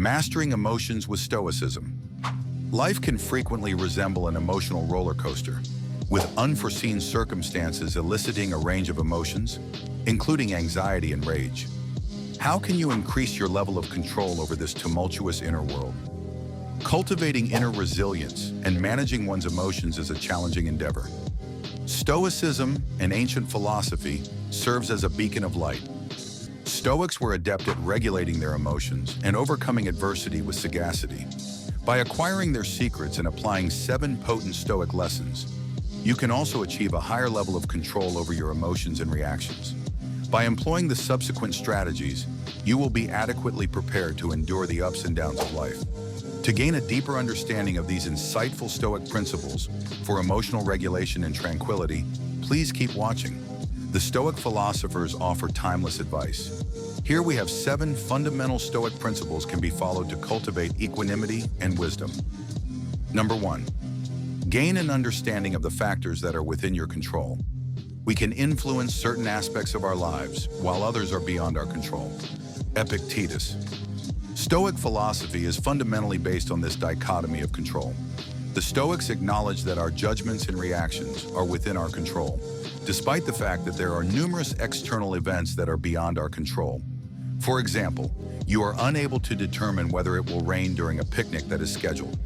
Mastering emotions with Stoicism. Life can frequently resemble an emotional roller coaster, with unforeseen circumstances eliciting a range of emotions, including anxiety and rage. How can you increase your level of control over this tumultuous inner world? Cultivating inner resilience and managing one's emotions is a challenging endeavor. Stoicism, an ancient philosophy, serves as a beacon of light. Stoics were adept at regulating their emotions and overcoming adversity with sagacity. By acquiring their secrets and applying 7 potent Stoic lessons, you can also achieve a higher level of control over your emotions and reactions. By employing the subsequent strategies, you will be adequately prepared to endure the ups and downs of life. To gain a deeper understanding of these insightful Stoic principles for emotional regulation and tranquility, please keep watching. The Stoic philosophers offer timeless advice. Here we have 7 fundamental Stoic principles can be followed to cultivate equanimity and wisdom. Number 1. Gain an understanding of the factors that are within your control. We can influence certain aspects of our lives, while others are beyond our control. Epictetus. Stoic philosophy is fundamentally based on this dichotomy of control. The Stoics acknowledge that our judgments and reactions are within our control, despite the fact that there are numerous external events that are beyond our control. For example, you are unable to determine whether it will rain during a picnic that is scheduled.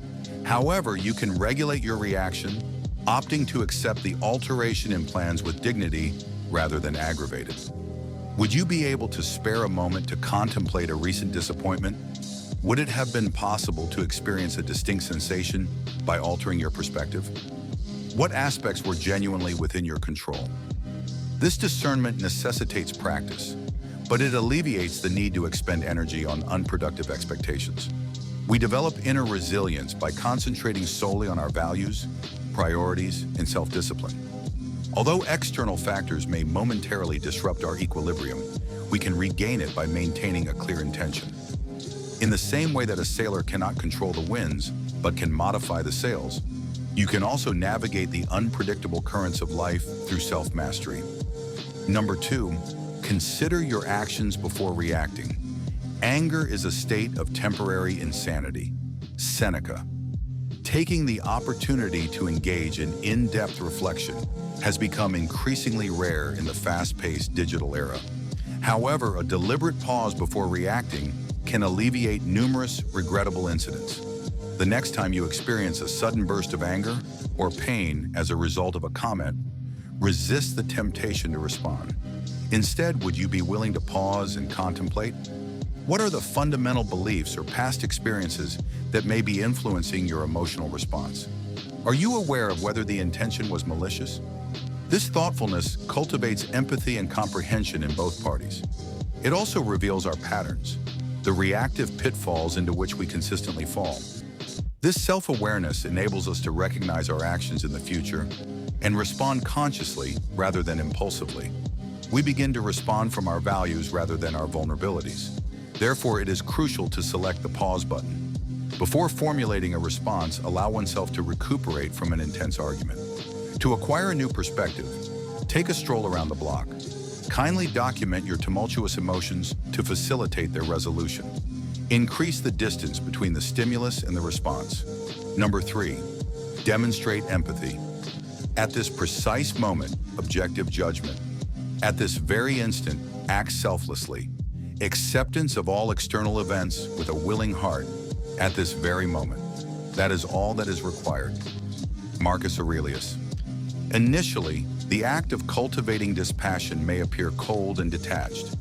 However, you can regulate your reaction, opting to accept the alteration in plans with dignity rather than aggravated. Would you be able to spare a moment to contemplate a recent disappointment? Would it have been possible to experience a distinct sensation by altering your perspective? What aspects were genuinely within your control? This discernment necessitates practice, but it alleviates the need to expend energy on unproductive expectations. We develop inner resilience by concentrating solely on our values, priorities, and self-discipline. Although external factors may momentarily disrupt our equilibrium, we can regain it by maintaining a clear intention. In the same way that a sailor cannot control the winds, but can modify the sails, you can also navigate the unpredictable currents of life through self-mastery. Number 2, consider your actions before reacting. Anger is a state of temporary insanity. Seneca. Taking the opportunity to engage in in-depth reflection has become increasingly rare in the fast-paced digital era. However, a deliberate pause before reacting can alleviate numerous regrettable incidents. The next time you experience a sudden burst of anger or pain as a result of a comment, resist the temptation to respond. Instead, would you be willing to pause and contemplate? What are the fundamental beliefs or past experiences that may be influencing your emotional response? Are you aware of whether the intention was malicious? This thoughtfulness cultivates empathy and comprehension in both parties. It also reveals our patterns, the reactive pitfalls into which we consistently fall. This self-awareness enables us to recognize our actions in the future and respond consciously rather than impulsively. We begin to respond from our values rather than our vulnerabilities. Therefore, it is crucial to select the pause button. Before formulating a response, allow oneself to recuperate from an intense argument. To acquire a new perspective, take a stroll around the block. Kindly document your tumultuous emotions to facilitate their resolution. Increase the distance between the stimulus and the response. Number 3, demonstrate empathy. At this precise moment, objective judgment. At this very instant, act selflessly. Acceptance of all external events with a willing heart at this very moment. That is all that is required. Marcus Aurelius. Initially, the act of cultivating dispassion may appear cold and detached.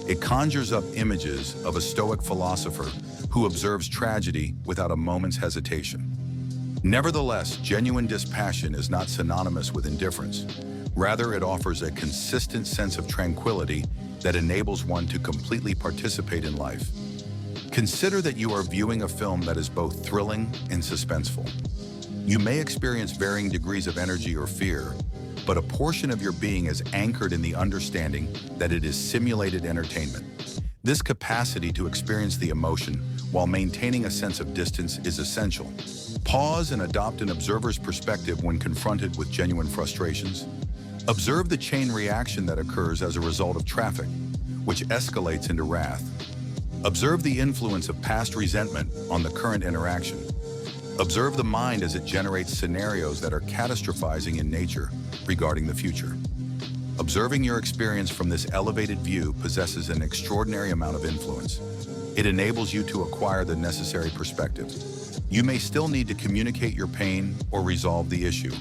It conjures up images of a Stoic philosopher who observes tragedy without a moment's hesitation. Nevertheless, genuine dispassion is not synonymous with indifference. Rather, it offers a consistent sense of tranquility that enables one to completely participate in life. Consider that you are viewing a film that is both thrilling and suspenseful. You may experience varying degrees of energy or fear, but a portion of your being is anchored in the understanding that it is simulated entertainment. This capacity to experience the emotion while maintaining a sense of distance is essential. Pause and adopt an observer's perspective when confronted with genuine frustrations. Observe the chain reaction that occurs as a result of traffic, which escalates into wrath. Observe the influence of past resentment on the current interaction. Observe the mind as it generates scenarios that are catastrophizing in nature regarding the future. Observing your experience from this elevated view possesses an extraordinary amount of influence. It enables you to acquire the necessary perspective. You may still need to communicate your pain or resolve the issue,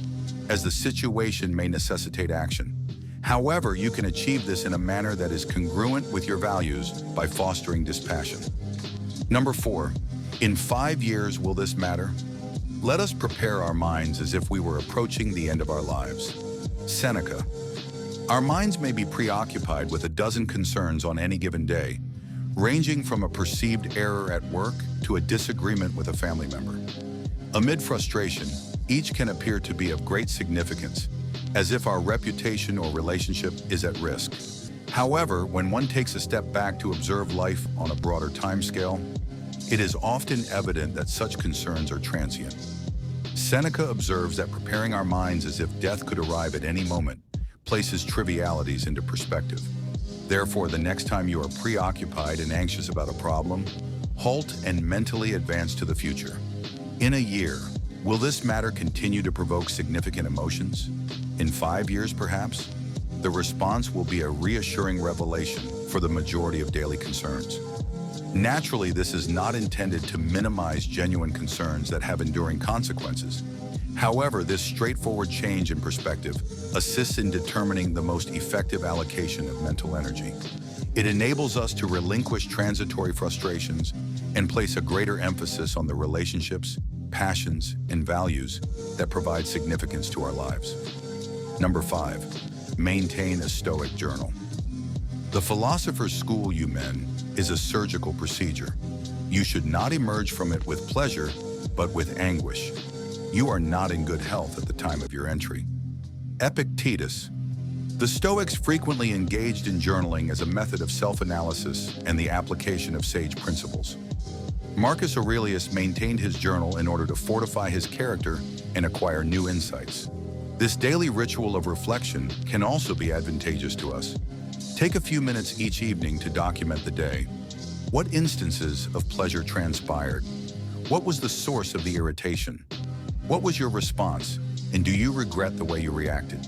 as the situation may necessitate action. However, you can achieve this in a manner that is congruent with your values by fostering dispassion. Number 4, in 5 years, will this matter? Let us prepare our minds as if we were approaching the end of our lives. Seneca. Our minds may be preoccupied with a dozen concerns on any given day, ranging from a perceived error at work to a disagreement with a family member. Amid frustration, each can appear to be of great significance, as if our reputation or relationship is at risk. However, when one takes a step back to observe life on a broader timescale, it is often evident that such concerns are transient. Seneca observes that preparing our minds as if death could arrive at any moment places trivialities into perspective. Therefore, the next time you are preoccupied and anxious about a problem, halt and mentally advance to the future. In a year, will this matter continue to provoke significant emotions? In 5 years, perhaps? The response will be a reassuring revelation for the majority of daily concerns. Naturally, this is not intended to minimize genuine concerns that have enduring consequences. However, this straightforward change in perspective assists in determining the most effective allocation of mental energy. It enables us to relinquish transitory frustrations and place a greater emphasis on the relationships, passions, and values that provide significance to our lives. Number 5, maintain a Stoic journal. The philosopher's school, you men, is a surgical procedure. You should not emerge from it with pleasure, but with anguish. You are not in good health at the time of your entry. Epictetus. The Stoics frequently engaged in journaling as a method of self-analysis and the application of sage principles. Marcus Aurelius maintained his journal in order to fortify his character and acquire new insights. This daily ritual of reflection can also be advantageous to us. Take a few minutes each evening to document the day. What instances of pleasure transpired? What was the source of the irritation? What was your response, and do you regret the way you reacted?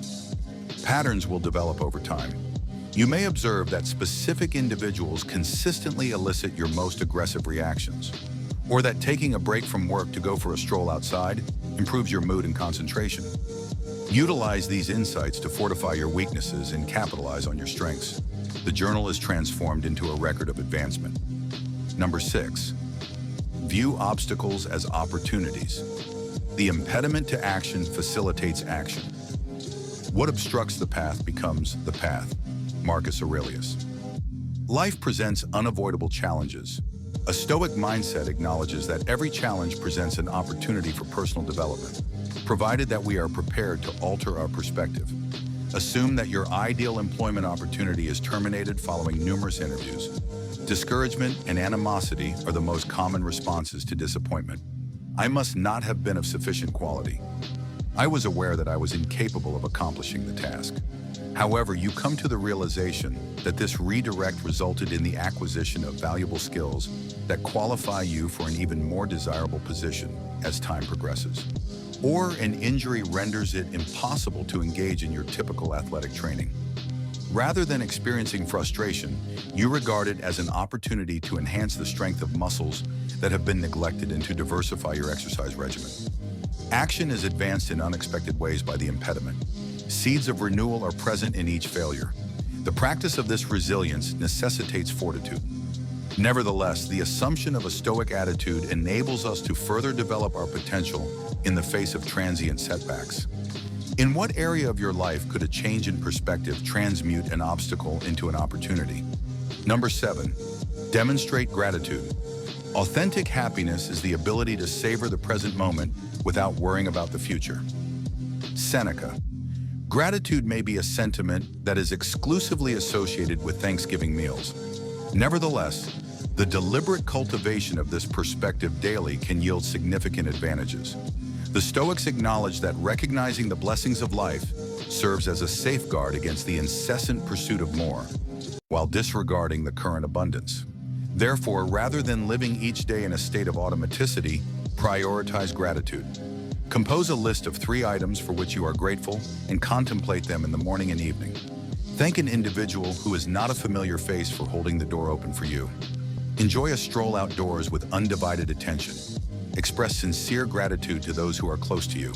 Patterns will develop over time. You may observe that specific individuals consistently elicit your most aggressive reactions, or that taking a break from work to go for a stroll outside improves your mood and concentration. Utilize these insights to fortify your weaknesses and capitalize on your strengths. The journal is transformed into a record of advancement. Number 6, view obstacles as opportunities. The impediment to action facilitates action. What obstructs the path becomes the path. Marcus Aurelius. Life presents unavoidable challenges. A Stoic mindset acknowledges that every challenge presents an opportunity for personal development, provided that we are prepared to alter our perspective. Assume that your ideal employment opportunity is terminated following numerous interviews. Discouragement and animosity are the most common responses to disappointment. I must not have been of sufficient quality. I was aware that I was incapable of accomplishing the task. However, you come to the realization that this redirect resulted in the acquisition of valuable skills that qualify you for an even more desirable position as time progresses. Or an injury renders it impossible to engage in your typical athletic training. Rather than experiencing frustration, you regard it as an opportunity to enhance the strength of muscles that have been neglected and to diversify your exercise regimen. Action is advanced in unexpected ways by the impediment. Seeds of renewal are present in each failure. The practice of this resilience necessitates fortitude. Nevertheless, the assumption of a Stoic attitude enables us to further develop our potential in the face of transient setbacks. In what area of your life could a change in perspective transmute an obstacle into an opportunity? Number 7, demonstrate gratitude. Authentic happiness is the ability to savor the present moment without worrying about the future. Seneca. Gratitude may be a sentiment that is exclusively associated with Thanksgiving meals. Nevertheless, the deliberate cultivation of this perspective daily can yield significant advantages. The Stoics acknowledge that recognizing the blessings of life serves as a safeguard against the incessant pursuit of more, while disregarding the current abundance. Therefore, rather than living each day in a state of automaticity, prioritize gratitude. Compose a list of 3 items for which you are grateful and contemplate them in the morning and evening. Thank an individual who is not a familiar face for holding the door open for you. Enjoy a stroll outdoors with undivided attention. Express sincere gratitude to those who are close to you.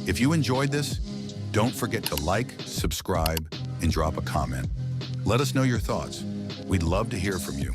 If you enjoyed this, don't forget to like, subscribe, and drop a comment. Let us know your thoughts. We'd love to hear from you.